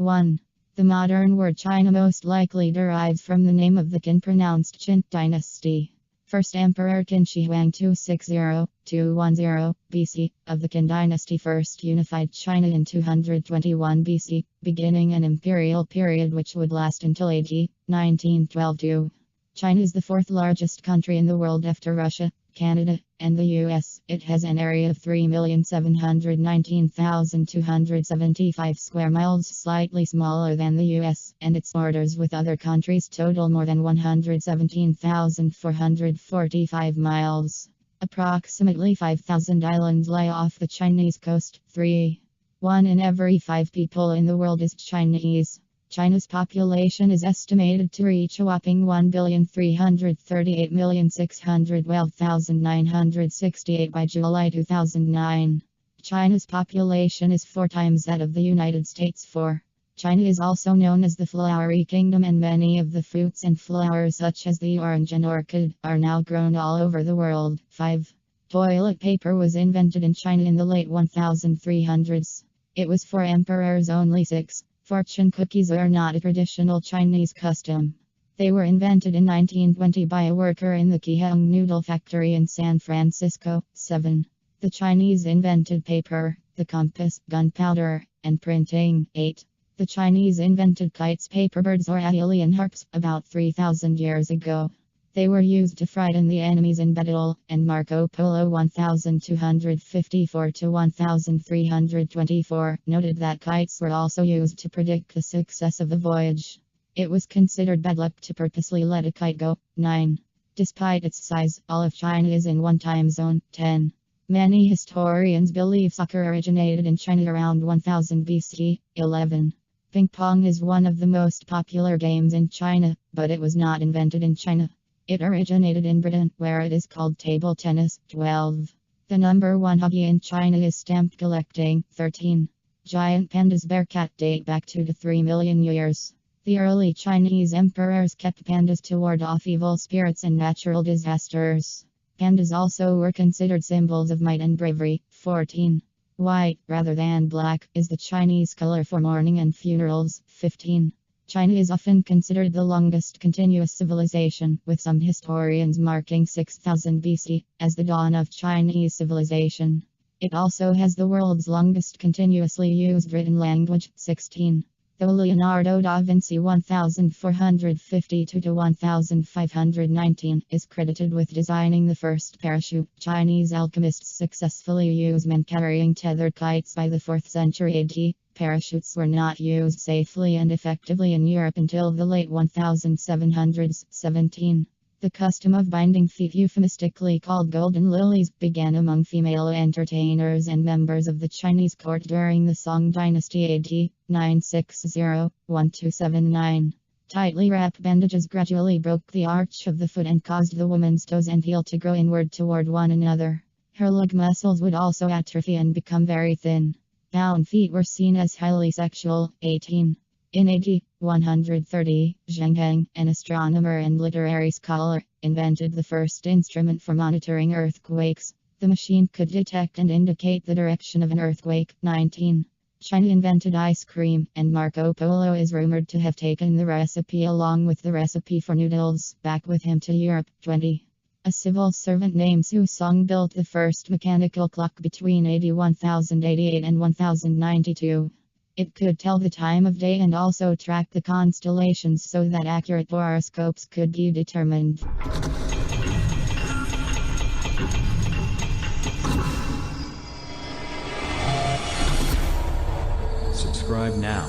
1. The modern word China most likely derives from the name of the Qin pronounced Qin dynasty. First Emperor Qin Shi Huang 260-210 BC of the Qin dynasty first unified China in 221 BC, beginning an imperial period which would last until AD 1912. China is the fourth largest country in the world after Russia, Canada, and the US. It has an area of 3,719,275 square miles, slightly smaller than the US, and its borders with other countries total more than 117,445 miles. Approximately 5,000 islands lie off the Chinese coast. 3. 1 in every 5 people in the world is Chinese. China's population is estimated to reach a whopping 1,338,612,968 by July 2009. China's population is 4 times that of the United States. 4. China is also known as the Flowery Kingdom, and many of the fruits and flowers such as the orange and orchid are now grown all over the world. 5. Toilet paper was invented in China in the late 1300s. It was for emperors only. 6. Fortune cookies are not a traditional Chinese custom. They were invented in 1920 by a worker in the Keihang Noodle Factory in San Francisco. 7. The Chinese invented paper, the compass, gunpowder, and printing. 8. The Chinese invented kites, paperbirds, or alien harps about 3,000 years ago. They were used to frighten the enemies in battle, and Marco Polo 1254-1324 noted that kites were also used to predict the success of a voyage. It was considered bad luck to purposely let a kite go. 9. Despite its size, all of China is in one time zone. 10. Many historians believe soccer originated in China around 1000 BC. 11. Ping pong is one of the most popular games in China, but it was not invented in China. It originated in Britain, where it is called table tennis. 12. The number 1 hobby in China is stamp collecting. 13. Giant pandas bearcat date back 2 to 3 million years. The early Chinese emperors kept pandas to ward off evil spirits and natural disasters. Pandas also were considered symbols of might and bravery. 14. White, rather than black, is the Chinese color for mourning and funerals. 15. China is often considered the longest continuous civilization, with some historians marking 6000 BC as the dawn of Chinese civilization. It also has the world's longest continuously used written language. 16. Though Leonardo da Vinci 1452-1519 is credited with designing the first parachute, Chinese alchemists successfully used men carrying tethered kites by the 4th century AD. Parachutes were not used safely and effectively in Europe until the late 1700s. 17. The custom of binding feet, euphemistically called golden lilies, began among female entertainers and members of the Chinese court during the Song Dynasty AD 960-1279. Tightly wrapped bandages gradually broke the arch of the foot and caused the woman's toes and heel to grow inward toward one another. Her leg muscles would also atrophy and become very thin. Bound feet were seen as highly sexual. 18. In AD 130, Zheng Heng, an astronomer and literary scholar, invented the first instrument for monitoring earthquakes. The machine could detect and indicate the direction of an earthquake. 19. China invented ice cream, and Marco Polo is rumored to have taken the recipe along with the recipe for noodles back with him to Europe. 20. A civil servant named Su Song built the first mechanical clock between AD 1088 and 1092. It could tell the time of day and also track the constellations so that accurate horoscopes could be determined. Subscribe now.